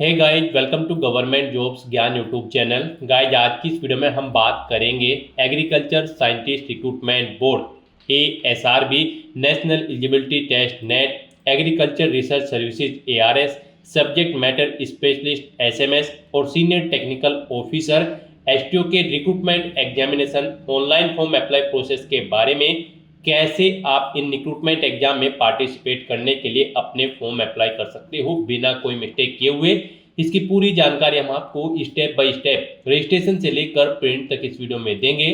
Hey guys, welcome to government jobs Gyan YouTube channel. Guys, आज की इस वीडियो में हम बात करेंगे agriculture scientist recruitment board ASRB national eligibility test NET, agriculture research services ARS, subject matter specialist SMS और senior technical officer STO के recruitment examination online form apply process के बारे में। कैसे आप इन रिक्रूटमेंट एग्जाम में पार्टिसिपेट करने के लिए अपने फॉर्म अप्लाई कर सकते हो बिना कोई मिस्टेक किए हुए, इसकी पूरी जानकारी हम आपको स्टेप बाय स्टेप रजिस्ट्रेशन से लेकर प्रिंट तक इस वीडियो में देंगे।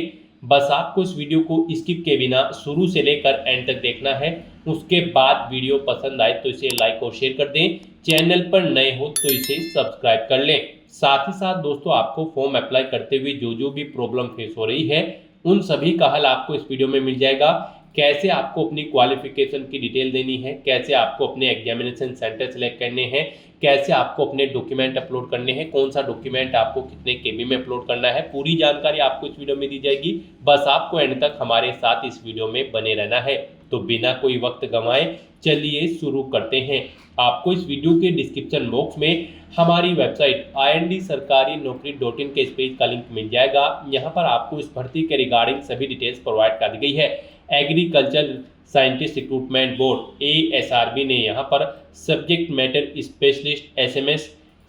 बस आपको इस वीडियो को स्किप के बिना शुरू से लेकर एंड तक देखना है। उसके बाद वीडियो पसंद आए तो इसे लाइक और शेयर कर दें। चैनल पर नए हो तो इसे सब्सक्राइब कर लें। साथ ही साथ दोस्तों, आपको फॉर्म अप्लाई करते हुए जो भी प्रॉब्लम फेस हो रही है उन सभी का हल आपको इस वीडियो में मिल जाएगा। कैसे आपको अपनी क्वालिफिकेशन की डिटेल देनी है, कैसे आपको अपने एग्जामिनेशन सेंटर सेलेक्ट करने हैं, कैसे आपको अपने डॉक्यूमेंट अपलोड करने हैं, कौन सा डॉक्यूमेंट आपको कितने KB में अपलोड करना है, पूरी जानकारी आपको इस वीडियो में दी जाएगी। बस आपको एंड तक हमारे साथ इस वीडियो में बने रहना है। तो बिना कोई वक्त गंवाए चलिए शुरू करते हैं। आपको इस वीडियो के डिस्क्रिप्शन बॉक्स में हमारी वेबसाइट IND-sarkari-naukri.in के इस पेज का लिंक मिल जाएगा। यहाँ पर आपको इस भर्ती के रिगार्डिंग सभी डिटेल्स प्रोवाइड कर दी गई है। Agriculture scientist recruitment board ASRB ने यहाँ पर subject matter specialist SMS,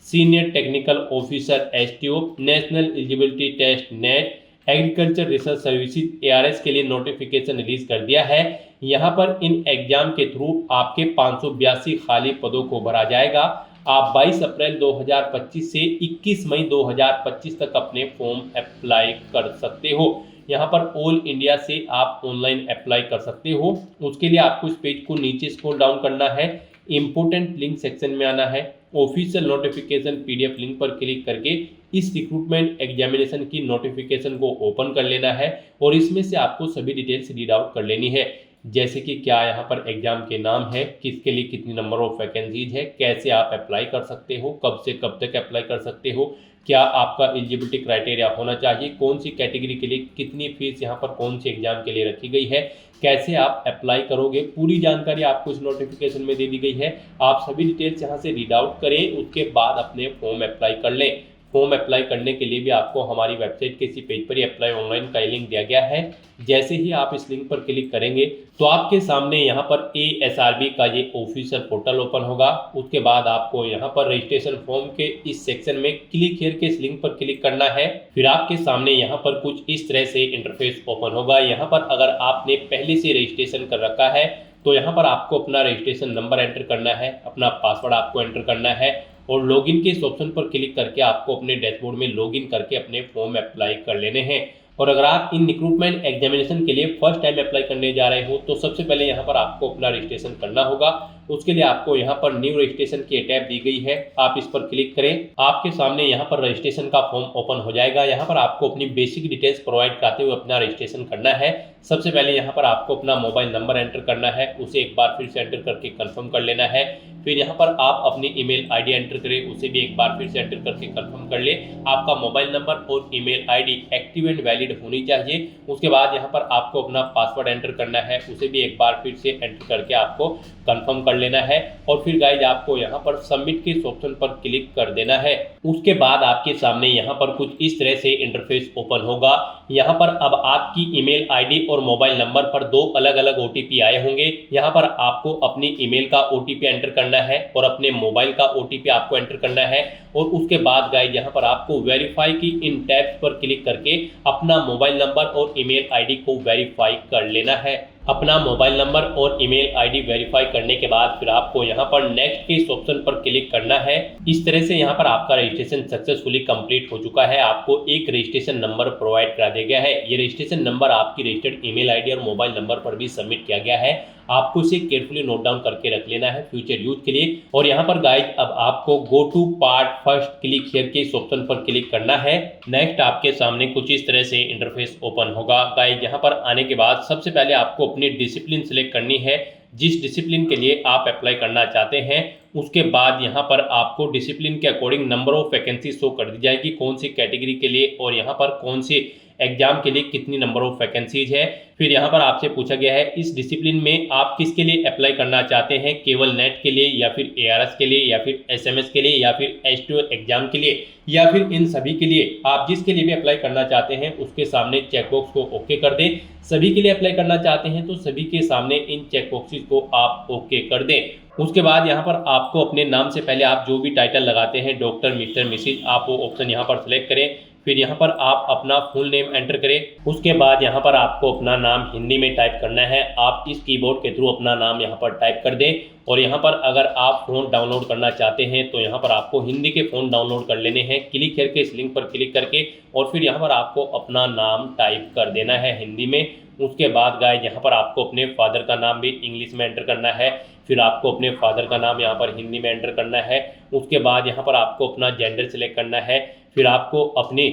senior technical officer STO, national eligibility test NET, agriculture research services ARS के लिए नोटिफिकेशन रिलीज कर दिया है। यहाँ पर इन एग्जाम के थ्रू आपके 582 खाली पदों को भरा जाएगा। आप 22 अप्रैल 2025 से 21 मई 2025 तक अपने फॉर्म अप्लाई कर सकते हो। यहाँ पर ऑल इंडिया से आप ऑनलाइन अप्लाई कर सकते हो। उसके लिए आपको इस पेज को नीचे स्क्रॉल डाउन करना है, इंपोर्टेंट लिंक सेक्शन में आना है, ऑफिशियल नोटिफिकेशन PDF लिंक पर क्लिक करके इस रिक्रूटमेंट एग्जामिनेशन की नोटिफिकेशन को ओपन कर लेना है और इसमें से आपको सभी डिटेल्स रीड आउट कर लेनी है। जैसे कि क्या यहाँ पर एग्जाम के नाम है, किसके लिए कितनी नंबर ऑफ वैकेंसीज है, कैसे आप अप्लाई कर सकते हो, कब से कब तक अप्लाई कर सकते हो, क्या आपका एलिजिबिलिटी क्राइटेरिया होना चाहिए, कौन सी कैटेगरी के लिए कितनी फीस यहाँ पर कौन सी एग्जाम के लिए रखी गई है, कैसे आप अप्लाई करोगे, पूरी जानकारी आपको इस नोटिफिकेशन में दे दी गई है। आप सभी डिटेल्स यहाँ से रीड आउट करें, उसके बाद अपने फॉर्म अप्लाई कर लें। फॉर्म अप्लाई करने के लिए भी आपको हमारी वेबसाइट के इसी पेज पर ही अप्लाई ऑनलाइन का लिंक दिया गया है। जैसे ही आप इस लिंक पर क्लिक करेंगे तो आपके सामने यहाँ पर ASRB का ये ऑफिशियल पोर्टल ओपन होगा। उसके बाद आपको यहाँ पर रजिस्ट्रेशन फॉर्म के इस सेक्शन में क्लिक हियर के इस लिंक पर क्लिक करना है। फिर आपके सामने यहाँ पर कुछ इस तरह से इंटरफेस ओपन होगा। यहाँ पर अगर आपने पहले से रजिस्ट्रेशन कर रखा है तो यहाँ पर आपको अपना रजिस्ट्रेशन नंबर एंटर करना है, अपना पासवर्ड आपको एंटर करना है और लॉगिन के इस ऑप्शन पर क्लिक करके आपको अपने डैशबोर्ड में लॉगिन करके अपने फॉर्म अप्लाई कर लेने हैं। और अगर आप इन रिक्रूटमेंट एग्जामिनेशन के लिए फर्स्ट टाइम अप्लाई करने जा रहे हो तो सबसे पहले यहाँ पर आपको अपना रजिस्ट्रेशन करना होगा। उसके लिए आपको यहाँ पर न्यू रजिस्ट्रेशन की टैब दी गई है, आप इस पर क्लिक करें। आपके सामने यहाँ पर रजिस्ट्रेशन का फॉर्म ओपन हो जाएगा। यहाँ पर आपको अपनी बेसिक डिटेल्स प्रोवाइड करते हुए अपना रजिस्ट्रेशन करना है। सबसे पहले यहाँ पर आपको अपना मोबाइल नंबर एंटर करना है, उसे एक बार फिर से एंटर करके कंफर्म कर लेना है। फिर यहाँ पर आप अपनी ईमेल ID एंटर करें, उसे भी एक बार फिर से एंटर करके कंफर्म कर ले। आपका मोबाइल नंबर और email ID active and valid होनी चाहिए। उसके बाद यहाँ पर आपको अपना पासवर्ड एंटर करना है, उसे भी एक बार फिर से एंटर करके आपको कंफर्म कर लेना है। और फिर गाइज आपको यहाँ पर सबमिट के ऑप्शन पर क्लिक कर देना है। उसके बाद आपके सामने यहाँ पर कुछ इस तरह से इंटरफेस ओपन होगा। यहाँ पर अब आपकी ईमेल ID और मोबाइल नंबर पर दो अलग अलग OTP आए होंगे। यहाँ पर आपको अपनी ईमेल का OTP एंटर करना है और अपने मोबाइल का OTP आपको एंटर करना है। और उसके बाद गाइज यहाँ पर आपको वेरीफाई की इन टैब्स पर क्लिक करके अपना मोबाइल नंबर और ईमेल ID को वेरीफाई कर लेना है। अपना मोबाइल नंबर और ईमेल ID वेरीफाई करने के बाद फिर आपको यहाँ पर नेक्स्ट के इस ऑप्शन पर क्लिक करना है। इस तरह से यहाँ पर आपका रजिस्ट्रेशन सक्सेसफुली कंप्लीट हो चुका है। आपको एक रजिस्ट्रेशन नंबर प्रोवाइड करा दिया गया है। ये रजिस्ट्रेशन नंबर आपकी रजिस्टर्ड ईमेल ID और मोबाइल नंबर पर भी सबमिट किया गया है। आपको इसे केयरफुली नोट डाउन करके रख लेना है फ्यूचर यूज के लिए। और यहाँ पर गाइज अब आपको go to part first click here के इस ऑप्शन पर क्लिक करना है। नेक्स्ट आपके सामने कुछ इस तरह से इंटरफेस ओपन होगा। गाइज यहाँ पर आने के बाद सबसे पहले आपको अपनी डिसिप्लिन सिलेक्ट करनी है, जिस डिसिप्लिन के लिए आप अप्लाई करना चाहते हैं। उसके बाद यहाँ पर आपको डिसिप्लिन के according number of vacancy show कर दी जाएगी, कौन सी कैटेगरी के लिए और यहाँ पर कौन सी एग्जाम के लिए कितनी नंबर ऑफ वैकेंसीज है। फिर यहाँ पर आपसे पूछा गया है इस डिसिप्लिन में आप किसके लिए अप्लाई करना चाहते हैं, केवल नेट के लिए या फिर ARS के लिए या फिर SMS के लिए या फिर H2 एग्जाम के लिए या फिर इन सभी के लिए। आप जिसके लिए भी अप्लाई करना चाहते हैं उसके सामने चेकबॉक्स को ओके कर दें। सभी के लिए अप्लाई करना चाहते हैं तो सभी के सामने इन चेकबॉक्सेस को आप ओके कर दें। उसके बाद यहाँ पर आपको अपने नाम से पहले आप जो भी टाइटल लगाते हैं, डॉक्टर, मिस्टर, मिसिज, आप वो ऑप्शन यहाँ पर सिलेक्ट करें। फिर यहाँ पर आप अपना फुल नेम एंटर करें। उसके बाद यहाँ पर आपको अपना नाम हिंदी में टाइप करना है। आप इस कीबोर्ड के थ्रू अपना नाम यहाँ पर टाइप कर दें। और यहाँ पर अगर आप फ़ोन डाउनलोड करना चाहते हैं तो यहाँ पर आपको हिंदी के फ़ोन डाउनलोड कर लेने हैं। क्लिक करके इस लिंक पर क्लिक करके और फिर यहाँ पर आपको अपना नाम टाइप कर देना है हिंदी में। उसके बाद गाइस यहाँ पर आपको अपने फादर का नाम भी इंग्लिश में एंटर करना है। फिर आपको अपने फादर का नाम यहाँ पर हिंदी में एंटर करना है। उसके बाद यहाँ पर आपको अपना जेंडर सिलेक्ट करना है। फिर आपको अपने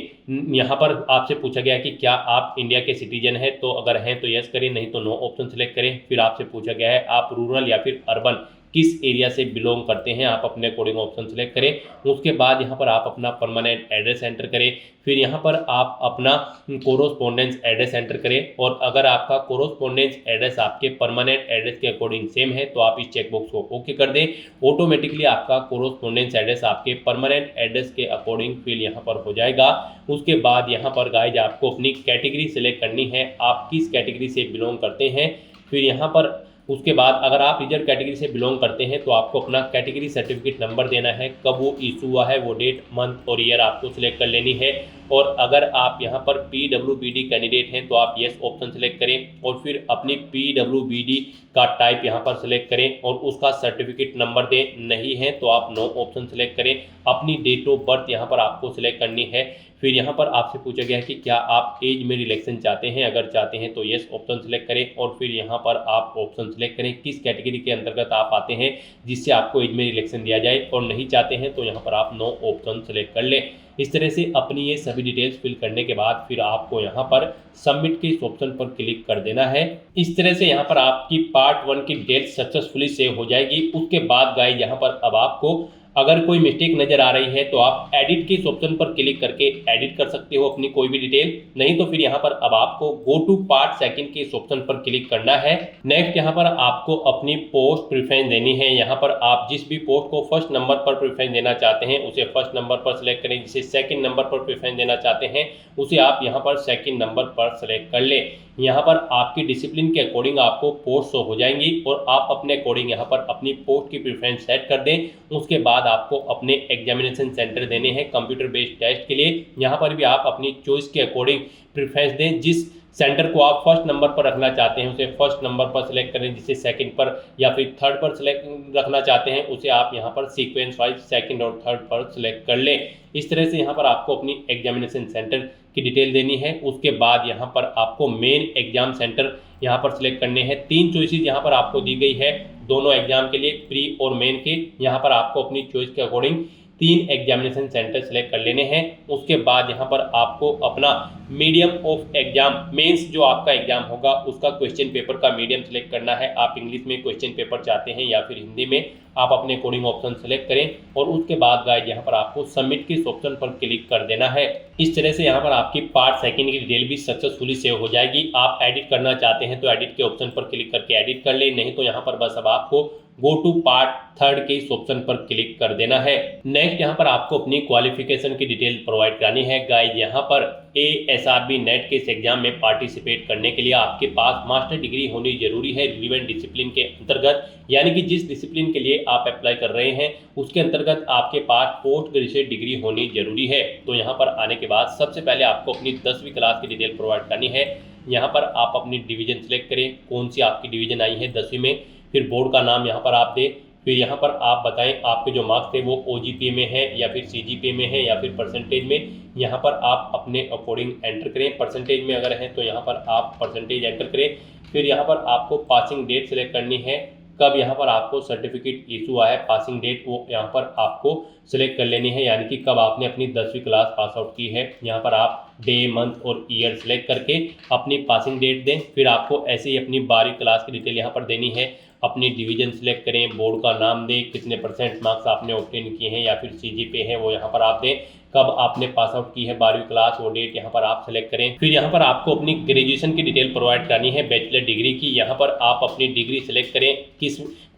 यहाँ पर आपसे पूछा गया कि क्या आप इंडिया के सिटीजन हैं, तो अगर हैं तो यस करें, नहीं तो नो ऑप्शन सिलेक्ट करें। फिर आपसे पूछा गया है आप रूरल या फिर अर्बन किस एरिया से बिलोंग करते हैं, आप अपने अकॉर्डिंग ऑप्शन सेलेक्ट करें। उसके बाद यहाँ पर आप अपना परमानेंट एड्रेस एंटर करें। फिर यहाँ पर आप अपना कोरोस्पोंडेंस एड्रेस एंटर करें। और अगर आपका कोरोस्पोंडेंस एड्रेस आपके परमानेंट एड्रेस के अकॉर्डिंग सेम है तो आप इस चेकबॉक्स को ओके कर दें। ऑटोमेटिकली आपका कोरोस्पोंडेंस एड्रेस आपके परमानेंट एड्रेस के अकॉर्डिंग फिल यहाँ पर हो जाएगा। उसके बाद यहाँ पर गाइज आपको अपनी कैटेगरी सेलेक्ट करनी है, आप किस कैटेगरी से बिलोंग करते हैं। फिर यहाँ पर उसके बाद अगर आप रिजर्व कैटेगरी से बिलोंग करते हैं तो आपको अपना कैटेगरी सर्टिफिकेट नंबर देना है, कब वो इशू हुआ है, वो डेट, मंथ और ईयर आपको सिलेक्ट कर लेनी है। और अगर आप यहाँ पर PWBD कैंडिडेट हैं तो आप येस ऑप्शन सेलेक्ट करें और फिर अपनी PWBD का टाइप यहाँ पर सिलेक्ट करें और उसका सर्टिफिकेट नंबर दें। नहीं है तो आप नो ऑप्शन सेलेक्ट करें। अपनी डेट ऑफ बर्थ यहाँ पर आपको सिलेक्ट करनी है। फिर यहाँ पर आपसे पूछा गया है कि क्या आप एज में रिलैक्सेशन चाहते हैं, अगर चाहते हैं तो येस ऑप्शन सेलेक्ट करें और फिर यहाँ पर आप ऑप्शन सेलेक्ट करें किस कैटेगरी के अंतर्गत आप आते हैं जिससे आपको एज में रिलैक्सेशन दिया जाए। और नहीं चाहते हैं तो यहाँ पर आप नो ऑप्शन सेलेक्ट कर लें। इस तरह से अपनी ये सभी डिटेल्स फिल करने के बाद फिर आपको यहाँ पर सबमिट के इस ऑप्शन पर क्लिक कर देना है। इस तरह से यहाँ पर आपकी पार्ट 1 की डिटेल सक्सेसफुली सेव हो जाएगी। उसके बाद गाइस यहाँ पर अब आपको अगर कोई मिस्टेक नज़र आ रही है तो आप एडिट के इस ऑप्शन पर क्लिक करके एडिट कर सकते हो अपनी कोई भी डिटेल। नहीं तो फिर यहाँ पर अब आपको गो टू पार्ट 2 के इस ऑप्शन पर क्लिक करना है। नेक्स्ट यहाँ पर आपको अपनी पोस्ट प्रेफरेंस देनी है। यहाँ पर आप जिस भी पोस्ट को फर्स्ट नंबर पर प्रेफरेंस देना चाहते हैं उसे फर्स्ट नंबर पर सिलेक्ट करें, जिसे सेकंड नंबर पर प्रेफरेंस देना चाहते हैं उसे आप यहाँ पर सेकंड नंबर पर सिलेक्ट कर लें। यहाँ पर आपकी डिसिप्लिन के अकॉर्डिंग आपको पोस्ट शो हो जाएंगी और आप अपने अकॉर्डिंग यहाँ पर अपनी पोस्ट की प्रेफरेंस सेट कर दें। उसके बाद आपको अपने एग्जामिनेशन सेंटर देने हैं कंप्यूटर बेस्ड टेस्ट के लिए। यहाँ पर भी आप अपनी चॉइस के अकॉर्डिंग प्रेफरेंस दें। जिस सेंटर को आप फर्स्ट नंबर पर रखना चाहते हैं उसे फर्स्ट नंबर पर सिलेक्ट करें, जिसे सेकंड पर या फिर थर्ड पर सिलेक्ट रखना चाहते हैं उसे आप यहाँ पर सीक्वेंस वाइज सेकंड और थर्ड पर सिलेक्ट कर लें। इस तरह से यहाँ पर आपको अपनी एग्जामिनेशन सेंटर की डिटेल देनी है। उसके बाद यहाँ पर आपको मेन एग्जाम सेंटर यहाँ पर सिलेक्ट करने हैं। 3 चॉइसेस यहाँ पर आपको दी गई है दोनों एग्जाम के लिए, प्री और मेन के। यहाँ पर आपको अपनी चॉइस के अकॉर्डिंग 3 एग्जामिनेशन सेंटर सेलेक्ट कर लेने हैं। उसके बाद यहाँ पर आपको अपना मीडियम ऑफ एग्जाम, मेंस जो आपका एग्जाम होगा उसका क्वेश्चन पेपर का मीडियम सेलेक्ट करना है। आप इंग्लिश में क्वेश्चन पेपर चाहते हैं या फिर हिंदी में, आप अपने कोडिंग ऑप्शन सेलेक्ट करें और उसके बाद गाइस यहाँ पर आपको सबमिट के ऑप्शन पर क्लिक कर देना है। इस तरह से यहाँ पर आपकी पार्ट 2 की डिटेल भी सक्सेसफुली सेव हो जाएगी। आप एडिट करना चाहते हैं तो एडिट के ऑप्शन पर क्लिक करके एडिट कर ले, नहीं तो यहाँ पर बस अब आपको गो टू पार्ट 3 के इस ऑप्शन पर क्लिक कर देना है। नेक्स्ट यहाँ पर आपको अपनी क्वालिफिकेशन की डिटेल प्रोवाइड करानी है। गाइस यहाँ पर ASRB नेट के इस एग्जाम में पार्टिसिपेट करने के लिए आपके पास मास्टर डिग्री होनी जरूरी है रिलेवेंट डिसिप्लिन के अंतर्गत, यानी कि जिस डिसिप्लिन के लिए आप अप्लाई कर रहे हैं उसके अंतर्गत आपके पास पोस्ट ग्रेजुएट डिग्री होनी जरूरी है। तो यहाँ पर आने के बाद सबसे पहले आपको अपनी 10वीं क्लास की डिटेल प्रोवाइड करनी है। यहाँ पर आप अपनी डिवीजन सेलेक्ट करें, कौन सी आपकी डिवीजन आई है 10वीं में। फिर बोर्ड का नाम यहाँ पर आप दें। फिर यहाँ पर आप बताएं आपके जो मार्क्स थे वो OGPA में है या फिर CGPA में है या फिर परसेंटेज में। यहाँ पर आप अपने अकॉर्डिंग एंटर करें। परसेंटेज में अगर है तो यहाँ पर आप परसेंटेज एंटर करें। फिर यहाँ पर आपको पासिंग डेट सेलेक्ट करनी है, कब यहाँ पर आपको सर्टिफिकेट इशू हुआ है, पासिंग डेट वो यहाँ पर आपको सिलेक्ट कर लेनी है, यानी कि कब आपने अपनी 10वीं क्लास पास आउट की है। यहाँ पर आप डे, मंथ और ईयर सेलेक्ट करके अपनी पासिंग डेट दें। फिर आपको ऐसे ही अपनी 12वीं क्लास की डिटेल यहाँ पर देनी है। अपनी डिवीजन सेलेक्ट करें, बोर्ड का नाम दें, कितने % मार्क्स आपने ऑब्टेन किए हैं या फिर सीजीपीए है वो यहाँ पर आप दें, कब आपने पास आउट की है 12वीं क्लास वो डेट यहाँ पर आप सेलेक्ट करें। फिर यहाँ पर आपको अपनी ग्रेजुएशन की डिटेल प्रोवाइड करनी है बैचलर डिग्री की। यहाँ पर आप अपनी डिग्री सेलेक्ट करें,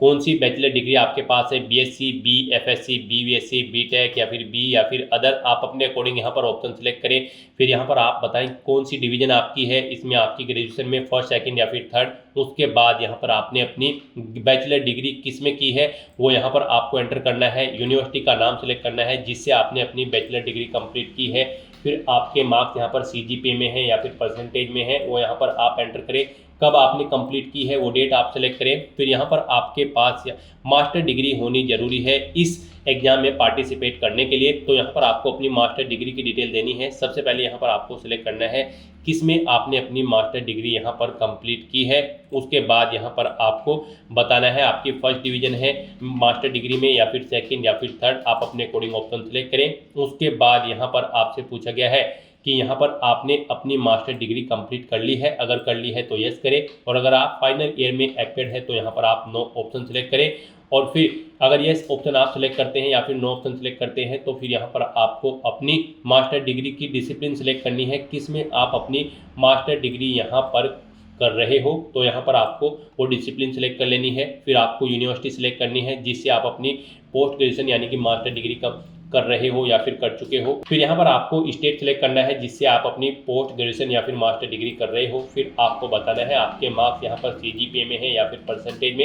कौन सी बैचलर डिग्री आपके पास है, बीएससी, बीएफएससी, बीवीएससी, बीटेक या फिर बी या फिर अदर, आप अपने अकॉर्डिंग यहाँ पर ऑप्शन सेलेक्ट करें। फिर यहाँ पर आप बताएं कौन सी डिवीजन आपकी है, इसमें आपकी ग्रेजुएशन में फर्स्ट, सेकंड या फिर थर्ड। उसके बाद यहाँ पर आपने अपनी बैचलर डिग्री किस में की है वो यहाँ पर आपको एंटर करना है। यूनिवर्सिटी का नाम सेलेक्ट करना है जिससे आपने अपनी बैचलर डिग्री कंप्लीट की है। फिर आपके मार्क्स यहाँ पर सीजीपीए में है या फिर परसेंटेज में है वो यहाँ पर आप एंटर करें। कब आपने कंप्लीट की है वो डेट आप सेलेक्ट करें। फिर यहाँ पर आपके पास मास्टर डिग्री होनी जरूरी है इस एग्जाम में पार्टिसिपेट करने के लिए। तो यहाँ पर आपको अपनी मास्टर डिग्री की डिटेल देनी है। सबसे पहले यहाँ पर आपको सिलेक्ट करना है किस में आपने अपनी मास्टर डिग्री यहाँ पर कंप्लीट की है। उसके बाद यहाँ पर आपको बताना है आपकी फर्स्ट डिवीजन है मास्टर डिग्री में या फिर सेकंड या फिर थर्ड, आप अपने अकॉर्डिंग ऑप्शन सेलेक्ट करें। उसके बाद यहाँ पर आपसे पूछा गया है कि यहाँ पर आपने अपनी मास्टर डिग्री कंप्लीट कर ली है, अगर कर ली है तो यस करें, और अगर आप फाइनल ईयर में एप्टेड है तो यहाँ पर आप नो ऑप्शन सेलेक्ट करें। और फिर अगर यस ऑप्शन आप सेलेक्ट करते हैं या फिर नो ऑप्शन सेलेक्ट करते हैं तो फिर यहाँ पर आपको अपनी मास्टर डिग्री की डिसिप्लिन सेलेक्ट करनी है, किस में आप अपनी मास्टर डिग्री यहाँ पर कर रहे हो। तो यहाँ पर आपको वो डिसिप्लिन सेलेक्ट कर लेनी है। फिर आपको यूनिवर्सिटी सेलेक्ट करनी है जिससे आप अपनी पोस्ट ग्रेजुएशन यानी कि मास्टर डिग्री कर रहे हो या फिर कर चुके हो। फिर यहाँ पर आपको स्टेट सेलेक्ट करना है जिससे आप अपनी पोस्ट ग्रेजुएशन या फिर मास्टर डिग्री कर रहे हो। फिर आपको बताना है आपके मार्क्स यहाँ पर सीजीपीए में है या फिर परसेंटेज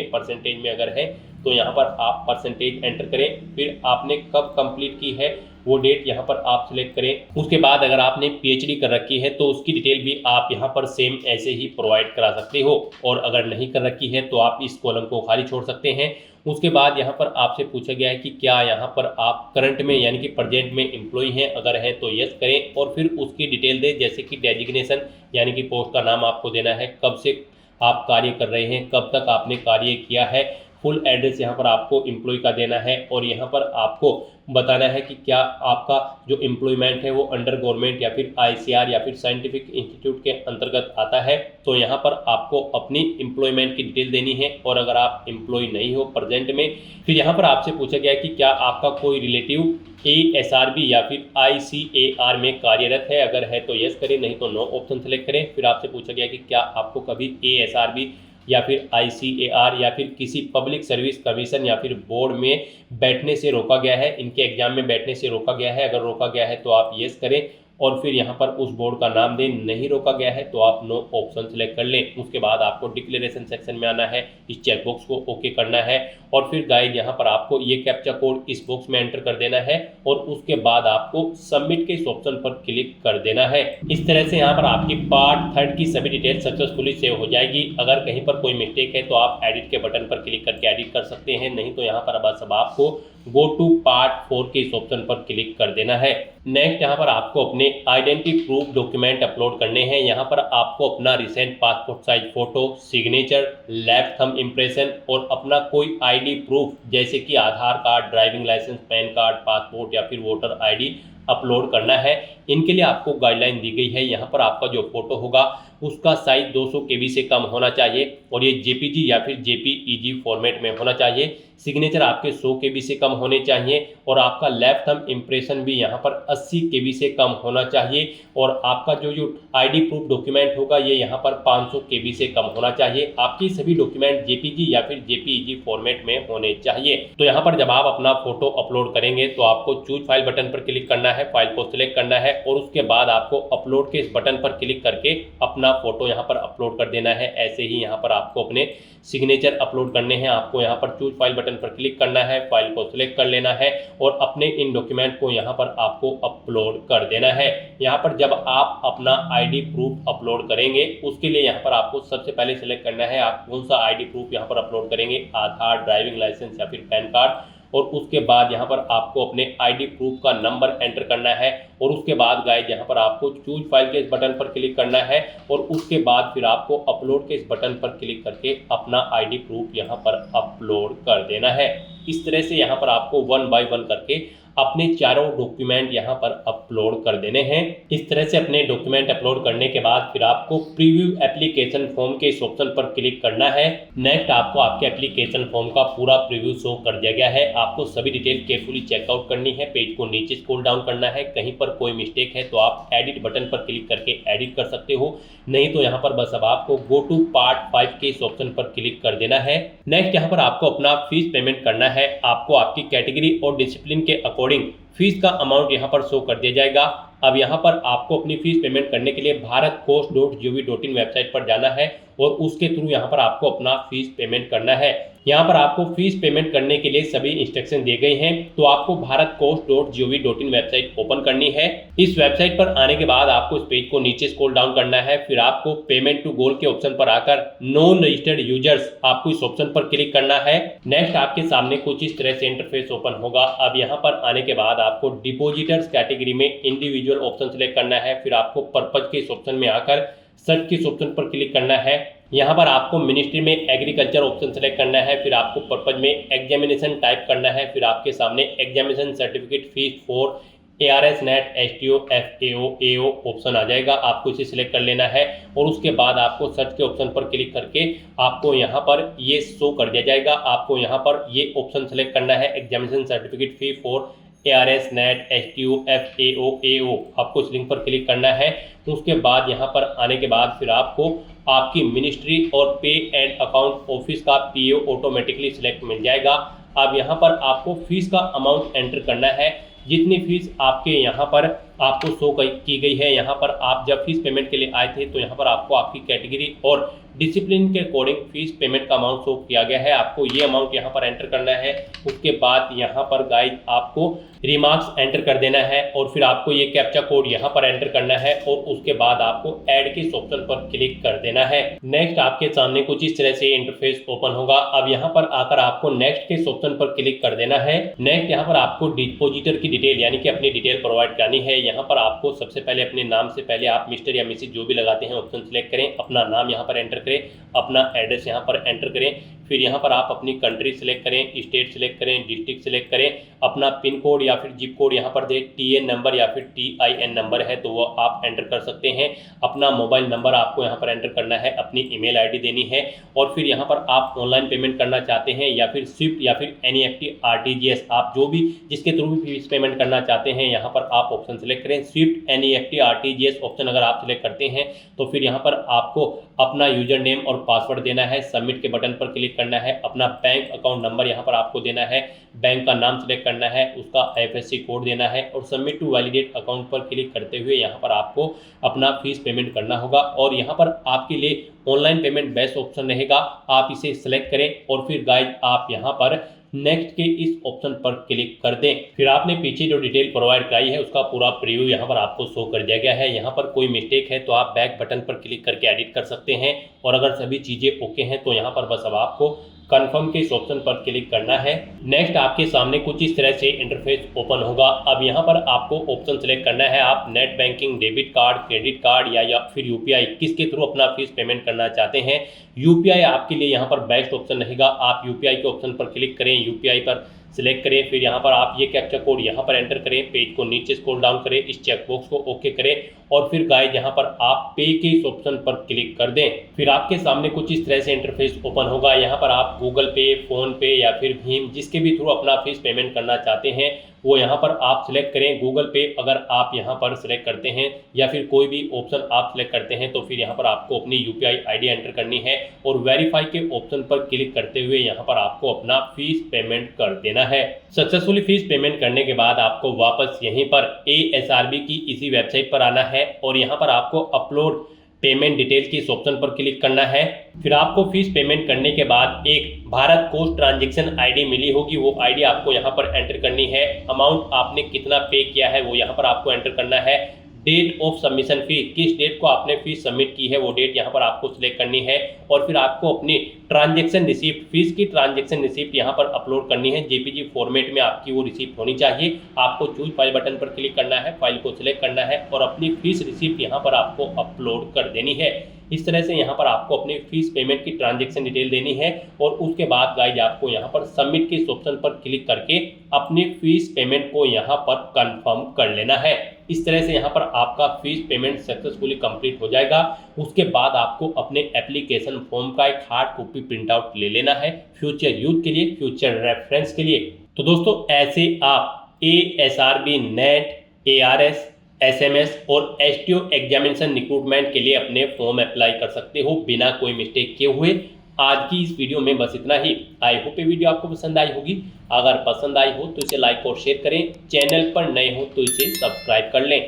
में अगर है तो यहाँ पर आप परसेंटेज एंटर करें। फिर आपने कब कंप्लीट की है वो डेट यहाँ पर आप सिलेक्ट करें। उसके बाद अगर आपने पीएचडी कर रखी है तो उसकी डिटेल भी आप यहाँ पर सेम ऐसे ही प्रोवाइड करा सकते हो, और अगर नहीं कर रखी है तो आप इस कॉलम को खाली छोड़ सकते हैं। उसके बाद यहाँ पर आपसे पूछा गया है कि क्या यहाँ पर आप करंट में यानी कि प्रेजेंट में एम्प्लॉय हैं, अगर है तो यस करें और फिर उसकी डिटेल दें, जैसे कि डेजिग्नेशन यानी कि पोस्ट का नाम आपको देना है, कब से आप कार्य कर रहे हैं, कब तक आपने कार्य किया है, फुल एड्रेस यहाँ पर आपको एम्प्लॉय का देना है, और यहाँ पर आपको बताना है कि क्या आपका जो एम्प्लॉयमेंट है वो अंडर गवर्नमेंट या फिर आईसीआर या फिर साइंटिफिक इंस्टीट्यूट के अंतर्गत आता है। तो यहाँ पर आपको अपनी एम्प्लॉयमेंट की डिटेल देनी है, और अगर आप एम्प्लॉय नहीं हो प्रेजेंट में, फिर यहाँ पर आपसे पूछा गया है कि क्या आपका कोई रिलेटिव एएसआरबी या फिर आईसीएआर में कार्यरत है, अगर है तो यस करें, नहीं तो नो ऑप्शन सेलेक्ट करें। फिर आपसे पूछा गया कि क्या आपको कभी एएसआरबी या फिर आईसीएआर या फिर किसी पब्लिक सर्विस कमीशन या फिर बोर्ड में बैठने से रोका गया है, इनके एग्जाम में बैठने से रोका गया है, अगर रोका गया है तो आप यस करें और फिर यहाँ पर उस बोर्ड का नाम दें, नहीं रोका गया है तो आप नो ऑप्शन सेलेक्ट कर लें। उसके बाद आपको डिक्लेरेशन सेक्शन में आना है, इस चेकबॉक्स को ओके करना है, और फिर गाइड यहाँ पर आपको ये कैप्चा कोड इस बॉक्स में एंटर कर देना है, और उसके बाद आपको सबमिट के इस ऑप्शन पर क्लिक कर देना है। इस तरह से यहाँ पर आपकी पार्ट 3 की सभी डिटेल सक्सेसफुली सेव हो जाएगी। अगर कहीं पर कोई मिस्टेक है तो आप एडिट के बटन पर क्लिक करके एडिट कर सकते हैं, नहीं तो यहाँ पर बस अब आपको गो टू पार्ट 4 के इस ऑप्शन पर क्लिक कर देना है। नेक्स्ट यहाँ पर आपको अपने आइडेंटिटी प्रूफ डॉक्यूमेंट अपलोड करने हैं। यहाँ पर आपको अपना recent passport size photo, signature, left thumb impression और अपना कोई आईडी प्रूफ जैसे कि Aadhaar card, driving licence, PAN card, passport या फिर वोटर आईडी अपलोड करना है। इनके लिए आपको गाइडलाइन दी गई है। यहाँ पर आपका जो फोटो होगा उसका साइज 200 KB से कम होना चाहिए, और ये जेपीजी या फिर जेपीईजी फॉर्मेट में होना चाहिए। सिग्नेचर आपके 100 KB से कम होने चाहिए, और आपका लेफ्ट थंब इम्प्रेशन भी यहाँ पर 80 KB से कम होना चाहिए, और आपका जो आईडी प्रूफ डॉक्यूमेंट होगा ये यहाँ पर 500 KB से कम होना चाहिए। आपकी सभी डॉक्यूमेंट जेपीजी या फिर जेपीईजी फॉर्मेट में होने चाहिए। तो यहाँ पर जब आप अपना फोटो अपलोड करेंगे तो आपको चूज फाइल बटन पर क्लिक करना है, फाइल को सिलेक्ट करना है, और उसके बाद आपको अपलोड के इस बटन पर क्लिक करके अपना फोटो यहाँ पर अपलोड कर देना है। ऐसे ही यहाँ पर आपको अपने सिग्नेचर अपलोड करने हैं। आपको यहाँ पर चूज फाइल बटन पर क्लिक करना है, फाइल को सिलेक्ट कर लेना है, और अपने इन डॉक्यूमेंट को यहाँ पर आपको अपलोड कर देना है। यहाँ पर जब आप अपना आईडी प्रूफ अपलोड करेंगे उसके लिए यहाँ पर आपको सबसे पहले सिलेक्ट करना है आप कौन सा आईडी प्रूफ यहाँ पर अपलोड करेंगे, आधार, ड्राइविंग लाइसेंस या फिर पैन कार्ड। और उसके बाद यहाँ पर आपको अपने आईडी प्रूफ का नंबर एंटर करना है, और उसके बाद गाइस यहाँ पर आपको चूज फाइल के इस बटन पर क्लिक करना है, और उसके बाद फिर आपको अपलोड के इस बटन पर क्लिक करके अपना आईडी प्रूफ यहाँ पर अपलोड कर देना है। इस तरह से यहाँ पर आपको 1 बाय 1 करके अपने चारों डॉक्यूमेंट यहाँ पर अपलोड कर देने हैं। इस तरह से अपने डॉक्यूमेंट अपलोड करने के बाद फिर आपको प्रीव्यू एप्लीकेशन फॉर्म के इस ऑप्शन पर क्लिक करना है। नेक्स्ट आपको आपके एप्लीकेशन फॉर्म का पूरा प्रीव्यू शो कर दिया गया है। आपको सभी डिटेल केयरफुली चेकआउट करनी है, पेज को नीचे स्क्रॉल डाउन करना है। कहीं पर कोई मिस्टेक है तो आप एडिट बटन पर क्लिक करके एडिट कर सकते हो, नहीं तो यहाँ पर बस अब आपको गो टू पार्ट 5 के इस ऑप्शन पर क्लिक कर देना है। नेक्स्ट यहाँ पर आपको अपना फीस पेमेंट करना है। आपको आपकी कैटेगरी और डिसिप्लिन के अकॉर्डिंग फीस का अमाउंट यहाँ पर शो कर दिया जाएगा। अब यहाँ पर आपको अपनी फीस पेमेंट करने के लिए bharatcost.gov.in वेबसाइट पर जाना है और उसके थ्रू यहाँ पर आपको अपना फीस पेमेंट करना है। यहाँ पर आपको फीस पेमेंट करने के लिए सभी इंस्ट्रक्शन दिए गए हैं, तो आपको bharatcost.gov.in वेबसाइट ओपन करनी है। इस वेबसाइट पर आने के बाद आपको इस पेज को नीचे स्क्रॉल डाउन करना है। फिर आपको पेमेंट टू गोल के ऑप्शन पर आकर नॉन रजिस्टर्ड यूजर्स आपको इस ऑप्शन पर क्लिक करना है। नेक्स्ट आपके सामने कुछ इस तरह से इंटरफेस ओपन होगा। अब यहाँ पर आने के बाद आपको डिपॉजिटर्स कैटेगरी में इंडिविजुअल ऑप्शन सेलेक्ट करना है। फिर आपको पर्पज के इस ऑप्शन में आकर सर्च के इस ऑप्शन पर क्लिक करना है। यहाँ पर आपको मिनिस्ट्री में एग्रीकल्चर ऑप्शन सेलेक्ट करना है। फिर आपको पर्पज में एग्जामिनेशन टाइप करना है। फिर आपके सामने examination certificate fees for ARS net STO FAO AO option आ जाएगा, आपको इसे सिलेक्ट कर लेना है और उसके बाद आपको सर्च के ऑप्शन पर क्लिक करके आपको यहाँ पर ये शो कर दिया जाएगा। आपको यहाँ पर ये ऑप्शन सेलेक्ट करना है examination certificate fee for ARS net STO FAO AO, आपको इस लिंक पर क्लिक करना है। उसके बाद यहाँ पर आने के बाद फिर आपको आपकी मिनिस्ट्री और पे एंड अकाउंट ऑफिस का PO ऑटोमेटिकली सिलेक्ट मिल जाएगा। अब यहाँ पर आपको फीस का अमाउंट एंटर करना है, जितनी फीस आपके यहाँ पर आपको शो की गई है। यहाँ पर आप जब फीस पेमेंट के लिए आए थे तो यहाँ पर आपको आपकी कैटेगरी और डिसिप्लिन के अकॉर्डिंग फीस पेमेंट का अमाउंट शो किया गया है। आपको ये अमाउंट यहाँ पर एंटर करना है। उसके बाद यहाँ पर गाइस आपको रिमार्क्स एंटर कर देना है और फिर आपको ये कैप्चा कोड यहाँ पर एंटर करना है और उसके बाद आपको ऐड के ऑप्शन पर क्लिक कर देना है। नेक्स्ट आपके सामने कुछ इस तरह से इंटरफेस ओपन होगा। अब यहाँ पर आकर आपको नेक्स्ट के ऑप्शन पर क्लिक कर देना है। नेक्स्ट यहाँ पर आपको डिपॉजिटर की डिटेल यानी कि अपनी डिटेल प्रोवाइड करनी है। यहाँ पर आपको सबसे पहले अपने नाम से पहले आप मिस्टर या मिसेज जो भी लगाते हैं ऑप्शन सेलेक्ट करें, अपना नाम यहाँ पर एंटर करें, अपना एड्रेस यहाँ पर एंटर करें। फिर यहाँ पर आप अपनी कंट्री सिलेक्ट करें, स्टेट सिलेक्ट करें, डिस्ट्रिक्ट सिलेक्ट करें, अपना पिन कोड या फिर जिप कोड यहाँ पर दें, TN नंबर या फिर TIN नंबर है तो वो आप एंटर कर सकते हैं। अपना मोबाइल नंबर आपको यहाँ पर एंटर करना है, अपनी ईमेल आईडी देनी है और फिर यहाँ पर आप ऑनलाइन पेमेंट करना चाहते हैं या फिर स्विफ्ट या फिर NEFT RTGS, आप जो भी जिसके थ्रू भी फीस पेमेंट करना चाहते हैं यहाँ पर आप ऑप्शन सेलेक्ट करें। स्विफ्ट NEFT RTGS ऑप्शन अगर आप सिलेक्ट करते हैं तो फिर यहाँ पर आपको अपना यूजर नेम और पासवर्ड देना है, सबमिट के बटन पर क्लिक करना है, अपना बैंक अकाउंट नंबर यहाँ पर आपको देना है, बैंक का नाम सेलेक्ट करना है, उसका IFSC कोड देना है और सबमिट टू वैलिडेट अकाउंट पर क्लिक करते हुए यहाँ पर आपको अपना फीस पेमेंट करना होगा। और यहाँ पर आपके लिए ऑनलाइन पेमेंट बेस्ट ऑप्शन रहेगा, आप इसे सेलेक्ट करें और फिर गाइस आप यहाँ पर नेक्स्ट के इस ऑप्शन पर क्लिक कर दें। फिर आपने पीछे जो डिटेल प्रोवाइड कराई है उसका पूरा प्रीव्यू यहाँ पर आपको शो कर दिया गया है। यहाँ पर कोई मिस्टेक है तो आप बैक बटन पर क्लिक करके एडिट कर सकते हैं और अगर सभी चीज़ें ओके हैं तो यहाँ पर बस अब आपको कंफर्म के इस ऑप्शन पर क्लिक करना है। नेक्स्ट आपके सामने कुछ इस तरह से इंटरफेस ओपन होगा। अब यहाँ पर आपको ऑप्शन सेलेक्ट करना है, आप net banking, debit card, credit card या फिर UPI किसके थ्रू अपना फीस पेमेंट करना चाहते हैं। UPI आपके लिए यहाँ पर बेस्ट ऑप्शन रहेगा, आप UPI के ऑप्शन पर क्लिक करें, UPI पर सिलेक्ट करें। फिर यहाँ पर आप ये कैप्चा कोड यहाँ पर एंटर करें, पेज को नीचे स्क्रॉल डाउन करें, इस चेकबॉक्स को ओके करें और फिर गाइस यहाँ पर आप पे के इस ऑप्शन पर क्लिक कर दें। फिर आपके सामने कुछ इस तरह से इंटरफेस ओपन होगा। यहाँ पर आप गूगल पे, फोन पे या फिर भीम जिसके भी थ्रू अपना फीस पेमेंट करना चाहते हैं वो यहाँ पर आप सिलेक्ट करें। गूगल पे अगर आप यहाँ पर सिलेक्ट करते हैं या फिर कोई भी ऑप्शन आप सिलेक्ट करते हैं तो फिर यहाँ पर आपको अपनी UPI ID एंटर करनी है और वेरीफाई के ऑप्शन पर क्लिक करते हुए यहाँ पर आपको अपना फीस पेमेंट कर देना है। सक्सेसफुली फीस पेमेंट करने के बाद आपको वापस यहीं पर ASRB की इसी वेबसाइट पर आना है और यहाँ पर आपको अपलोड पेमेंट डिटेल की इस ऑप्शन पर क्लिक करना है। फिर आपको फीस पेमेंट करने के बाद एक भारत कोस्ट ट्रांजैक्शन ID मिली होगी, वो ID आपको यहाँ पर एंटर करनी है। अमाउंट आपने कितना पे किया है वो यहाँ पर आपको एंटर करना है। डेट ऑफ सबमिशन फी, किस डेट को आपने फीस सबमिट की है वो डेट यहाँ पर आपको सिलेक्ट करनी है और फिर आपको अपनी ट्रांजैक्शन रिसिप्ट, फीस की ट्रांजैक्शन रिसिप्ट यहाँ पर अपलोड करनी है। JPG फॉर्मेट में आपकी वो रिसिप्ट होनी चाहिए। आपको चूज फाइल बटन पर क्लिक करना है, फाइल को सिलेक्ट करना है और अपनी फीस रिसिप्ट यहाँ पर आपको अपलोड कर देनी है। इस तरह से यहाँ पर आपको अपनी फीस पेमेंट की ट्रांजेक्शन डिटेल देनी है और उसके बाद गाइज आपको यहाँ पर सबमिट के इस ऑप्शन पर क्लिक करके अपनी फीस पेमेंट को यहाँ पर कंफर्म कर लेना है। इस तरह से यहाँ पर आपका फीस पेमेंट सक्सेसफुली कंप्लीट हो जाएगा। उसके बाद आपको अपने एप्लीकेशन फॉर्म का एक हार्ड कॉपी प्रिंट आउट ले लेना है फ्यूचर यूज के लिए, फ्यूचर रेफरेंस के लिए। तो दोस्तों ऐसे आप ASRB नेट, ARS, SMS और STO एग्जामिनेशन रिक्रूटमेंट के लिए अपने फॉर्म अप्लाई कर सकते हो बिना कोई मिस्टेक किए हुए। आज की इस वीडियो में बस इतना ही। आई होप ये वीडियो आपको पसंद आई होगी। अगर पसंद आई हो तो इसे लाइक और शेयर करें। चैनल पर नए हो तो इसे सब्सक्राइब कर लें।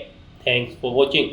Thanks for watching.